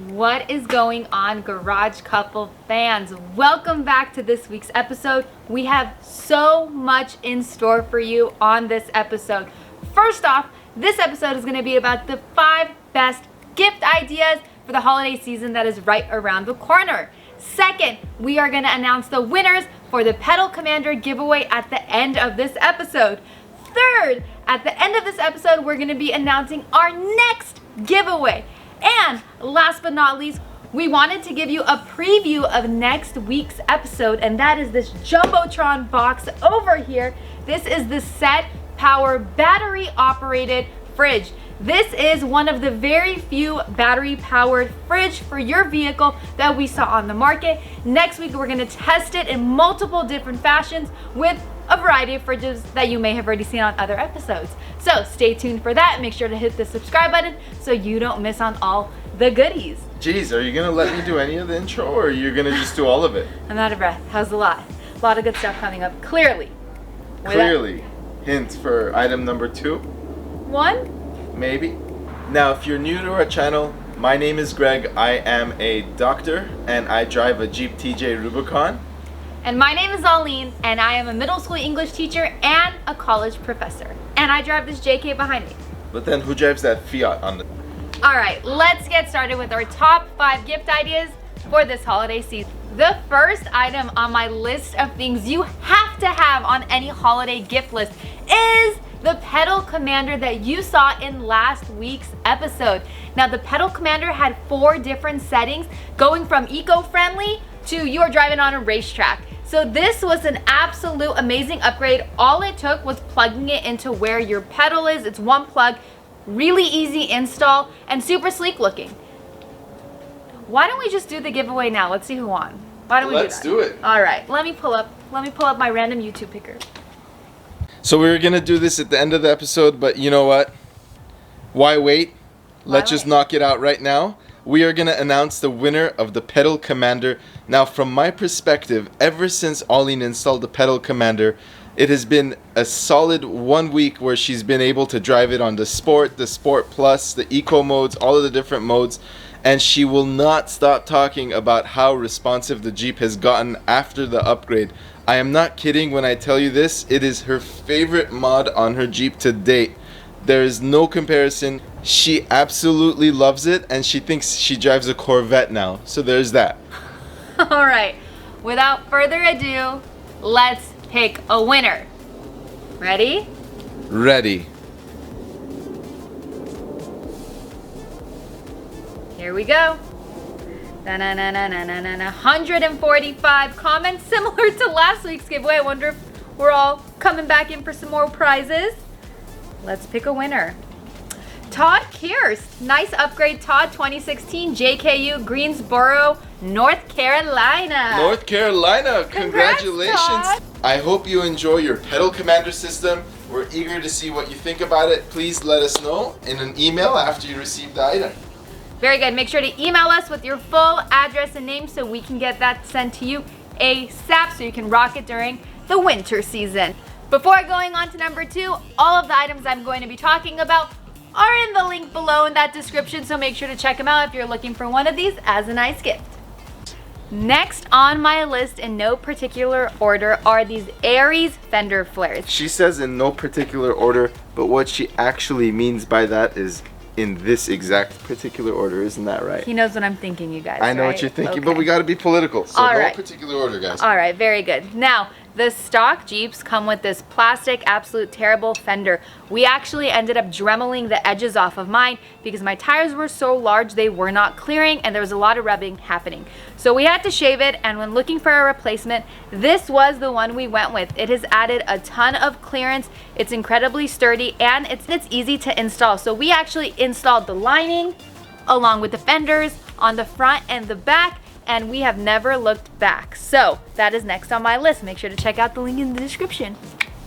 What is going on, Garage Couple fans? Welcome back to this week's episode. We have so much in store for you on this episode. First off, this episode is going to be about the 5 best gift ideas for the holiday season that is right around the corner. Second, we are going to announce the winners for the Pedal Commander giveaway at the end of this episode. Third, at the end of this episode, we're going to be announcing our next giveaway. And last but not least, we wanted to give you a preview of next week's episode, and that is this Jumbotron box over here. This is the Set Power battery operated fridge. This is one of the very few battery powered fridge for your vehicle that we saw on the market. Next week, we're gonna test it in multiple different fashions with a variety of fridges that you may have already seen on other episodes. So stay tuned for that. Make sure to hit the subscribe button so you don't miss on all the goodies. Jeez, are you gonna let me do any of the intro, or are you gonna just do all of it? I'm out of breath. How's a lot? A lot of good stuff coming up. Clearly. Hint for item number 2. 1? Maybe. Now, if you're new to our channel, my name is Greg. I am a doctor, and I drive a Jeep TJ Rubicon. And my name is Aline, and I am a middle school English teacher and a college professor. And I drive this JK behind me. But then who drives that Fiat on the... All right, let's get started with our top 5 gift ideas for this holiday season. The first item on my list of things you have to have on any holiday gift list is the Pedal Commander that you saw in last week's episode. Now, the Pedal Commander had 4 different settings, going from eco-friendly to you're driving on a racetrack. So this was an absolute amazing upgrade. All it took was plugging it into where your pedal is. It's one plug, really easy install, and super sleek looking. Why don't we just do the giveaway now? Let's see who won. Why don't we do that? Let's do it. All right, let me pull up my random YouTube picker. So we were gonna do this at the end of the episode, but you know what? Why wait? Let's just knock it out right now. We are going to announce the winner of the Pedal Commander. Now, from my perspective, ever since Aline installed the Pedal Commander, it has been a solid 1 week where she's been able to drive it on the Sport Plus, the Eco modes, all of the different modes, and she will not stop talking about how responsive the Jeep has gotten after the upgrade. I am not kidding when I tell you this. It is her favorite mod on her Jeep to date. There is no comparison. She absolutely loves it, and she thinks she drives a Corvette now. So there's that. All right, without further ado, let's pick a winner. Ready? Ready. Here we go. 145 comments, similar to last week's giveaway. I wonder if we're all coming back in for some more prizes. Let's pick a winner. Todd Kirst. Nice upgrade, Todd. 2016 JKU, Greensboro, North Carolina. North Carolina, Congrats, congratulations. Todd. I hope you enjoy your Pedal Commander system. We're eager to see what you think about it. Please let us know in an email after you receive the item. Very good. Make sure to email us with your full address and name so we can get that sent to you ASAP so you can rock it during the winter season. Before going on to number 2, all of the items I'm going to be talking about are in the link below in that description, so make sure to check them out if you're looking for one of these as a nice gift. Next on my list, in no particular order, are these Aries fender flares. She says in no particular order, but what she actually means by that is in this exact particular order. Isn't that right? He knows what I'm thinking, you guys. I know right? what you're thinking, Okay. but we got to be political. So All no right. particular order, guys. All right, very good. Now, the stock Jeeps come with this plastic, absolute terrible fender. We actually ended up dremeling the edges off of mine because my tires were so large they were not clearing and there was a lot of rubbing happening. So we had to shave it, and when looking for a replacement, this was the one we went with. It has added a ton of clearance. It's incredibly sturdy, and it's easy to install. So we actually installed the lining along with the fenders on the front and the back, and we have never looked back. So that is next on my list. Make sure to check out the link in the description.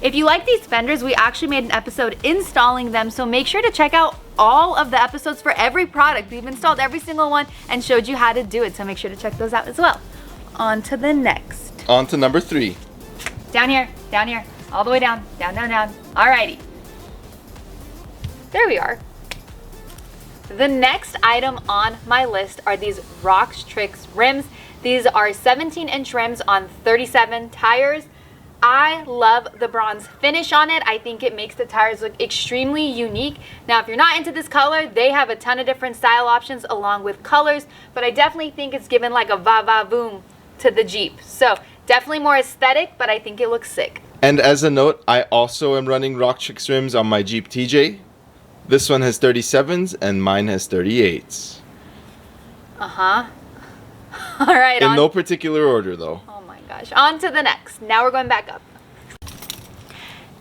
If you like these fenders, we actually made an episode installing them, so make sure to check out all of the episodes for every product. We've installed every single one and showed you how to do it, so make sure to check those out as well. On to the next. On to number 3. Down here, all the way down, down. Alrighty. There we are. The next item on my list are these Tricks rims. These are 17-inch rims on 37 tires. I love the bronze finish on it. I think it makes the tires look extremely unique. Now, if you're not into this color, they have a ton of different style options along with colors, but I definitely think it's given like a va-va-voom to the Jeep. So definitely more aesthetic, but I think it looks sick. And as a note, I also am running Tricks rims on my Jeep TJ. This one has 37s and mine has 38s. Uh-huh. All right. In no particular order though. Oh my gosh. On to the next. Now we're going back up.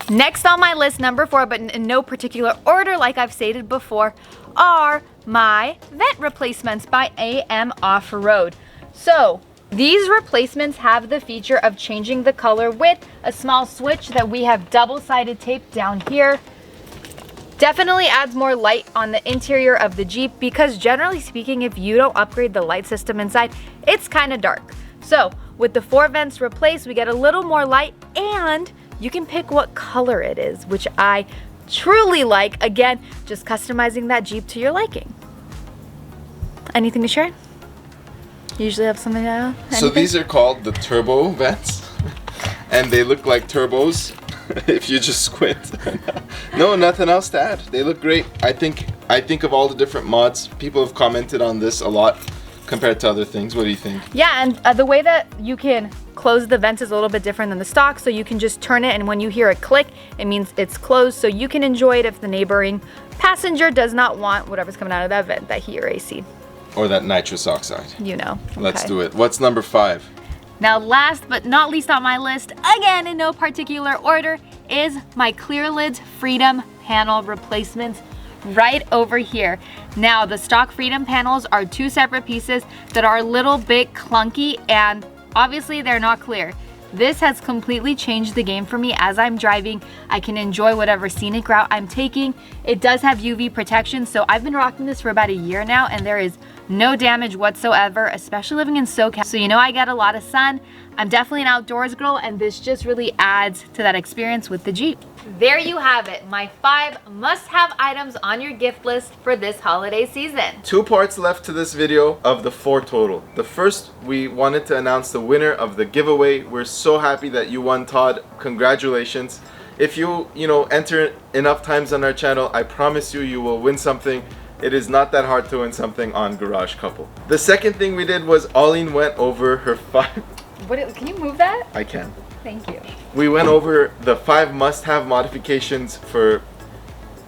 Next on my list, number 4, but in no particular order like I've stated before, are my vent replacements by AM Off-Road. So these replacements have the feature of changing the color with a small switch that we have double-sided tape down here. Definitely adds more light on the interior of the Jeep because generally speaking, if you don't upgrade the light system inside, it's kind of dark. So with the 4 vents replaced, we get a little more light and you can pick what color it is, which I truly like. Again, just customizing that Jeep to your liking. Anything to share? You usually have something to add? So these are called the turbo vents and they look like turbos. If you just squint. No, nothing else to add. They look great. I think of all the different mods. People have commented on this a lot compared to other things. What do you think? Yeah, and the way that you can close the vents is a little bit different than the stock. So you can just turn it, and when you hear a click, it means it's closed. So you can enjoy it if the neighboring passenger does not want whatever's coming out of that vent, that heat or AC. Or that nitrous oxide. You know. Let's Okay. do it. What's number 5? Now last but not least on my list, again in no particular order, is my clear lids Freedom panel replacements right over here. Now the stock Freedom panels are 2 separate pieces that are a little bit clunky and obviously they're not clear. This has completely changed the game for me. As I'm driving, I can enjoy whatever scenic route I'm taking. It does have UV protection, so I've been rocking this for about a year now and there is no damage whatsoever, especially living in SoCal. So you know I get a lot of sun. I'm definitely an outdoors girl and this just really adds to that experience with the Jeep. There you have it, my 5 must-have items on your gift list for this holiday season. 2 parts left to this video of the 4 total. The first, we wanted to announce the winner of the giveaway. We're so happy that you won, Todd. Congratulations. If you enter enough times on our channel, I promise you will win something. It is not that hard to win something on Garage Couple. The second thing we did was Auline went over her 5... Can you move that? I can. Thank you. We went over the 5 must-have modifications for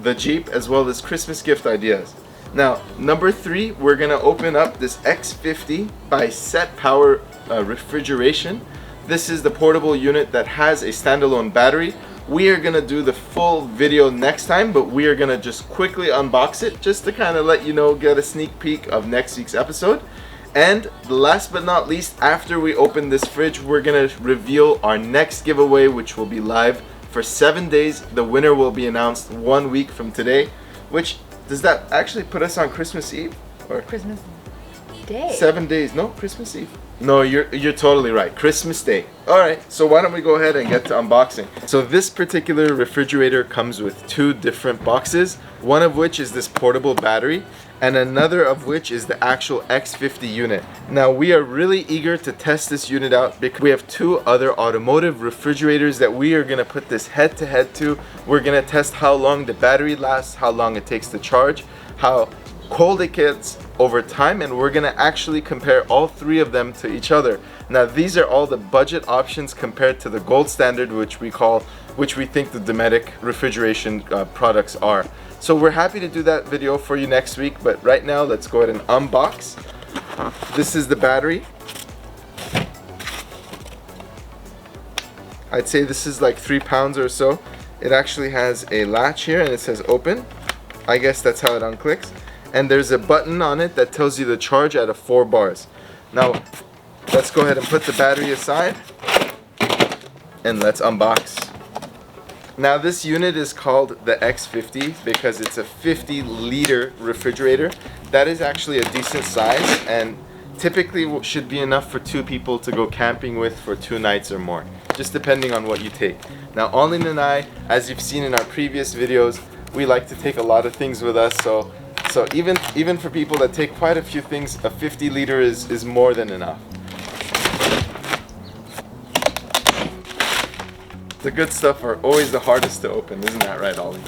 the Jeep as well as Christmas gift ideas. Now, number 3, we're gonna open up this X50 by Set Power refrigeration. This is the portable unit that has a standalone battery. We are gonna do the full video next time, but we are gonna just quickly unbox it just to kind of let you know, get a sneak peek of next week's episode. And last but not least, after we open this fridge, we're gonna reveal our next giveaway, which will be live for 7 days. The winner will be announced 1 week from today. Which, does that actually put us on Christmas Eve? Or Christmas Day. 7 days, no, Christmas Eve. No, you're totally right, Christmas Day. All right, so why don't we go ahead and get to unboxing. So this particular refrigerator comes with 2 different boxes, one of which is this portable battery, and another of which is the actual X50 unit. Now we are really eager to test this unit out because we have 2 other automotive refrigerators that we are gonna put this head to head to. We're gonna test how long the battery lasts, how long it takes to charge, how cold it gets over time, and we're gonna actually compare all 3 of them to each other. Now these are all the budget options compared to the gold standard, which we think the Dometic refrigeration products are. So we're happy to do that video for you next week, but right now let's go ahead and unbox. This is the battery. I'd say this is like 3 pounds or so. It actually has a latch here and it says open. I guess that's how it unclicks. And there's a button on it that tells you the charge out of 4 bars. Now let's go ahead and put the battery aside and let's unbox. Now this unit is called the X50 because it's a 50-liter refrigerator. That is actually a decent size and typically should be enough for 2 people to go camping with for 2 nights or more, just depending on what you take. Now Auline and I, as you've seen in our previous videos, we like to take a lot of things with us, so So even for people that take quite a few things, a 50 liter is more than enough. The good stuff are always the hardest to open, isn't that right, Ollie?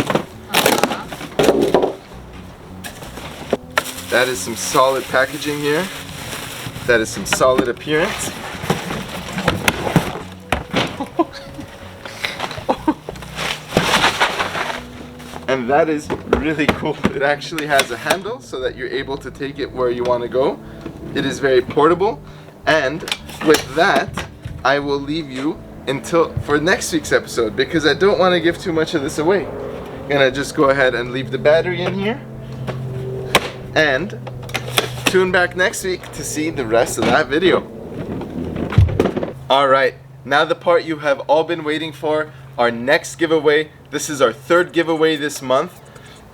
That is some solid packaging here. That is some solid appearance. And that is really cool. It actually has a handle so that you're able to take it where you want to go. It is very portable. And with that, I will leave you until for next week's episode because I don't want to give too much of this away. I'm gonna just go ahead and leave the battery in here. And tune back next week to see the rest of that video. Alright, now the part you have all been waiting for, our next giveaway. This is our third giveaway this month,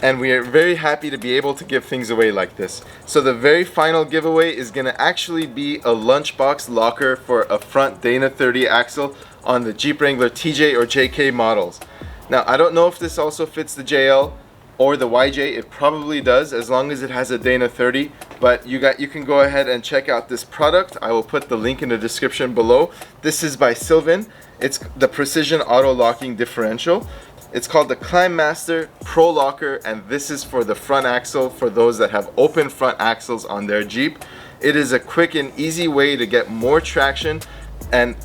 and we are very happy to be able to give things away like this. So the very final giveaway is going to actually be a lunchbox locker for a front Dana 30 axle on the Jeep Wrangler TJ or JK models. Now I don't know if this also fits the JL or the YJ. It probably does as long as it has a Dana 30, but you can go ahead and check out this product. I will put the link in the description below. This is by Sylvan. It's the precision auto locking differential. It's called the Climb Master Pro Locker, and this is for the front axle for those that have open front axles on their Jeep. It is a quick and easy way to get more traction and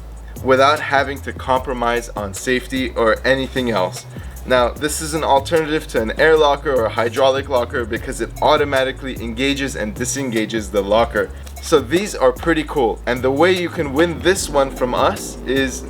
without having to compromise on safety or anything else. Now, this is an alternative to an air locker or a hydraulic locker because it automatically engages and disengages the locker. So these are pretty cool, and the way you can win this one from us is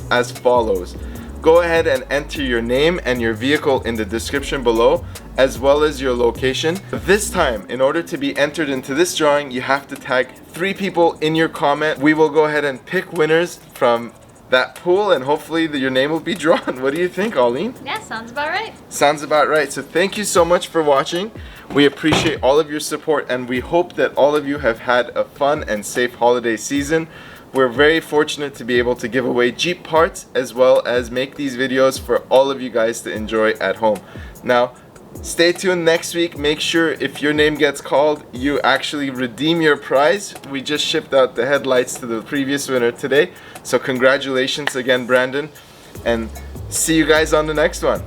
as follows. Go ahead and enter your name and your vehicle in the description below, as well as your location. This time, in order to be entered into this drawing, you have to tag 3 people in your comment. We will go ahead and pick winners from that pool, and hopefully your name will be drawn. What do you think, Arlene? Yeah, sounds about right. Sounds about right. So thank you so much for watching. We appreciate all of your support, and we hope that all of you have had a fun and safe holiday season. We're very fortunate to be able to give away Jeep parts as well as make these videos for all of you guys to enjoy at home. Now, stay tuned next week. Make sure if your name gets called, you actually redeem your prize. We just shipped out the headlights to the previous winner today. So congratulations again, Brandon, and see you guys on the next one.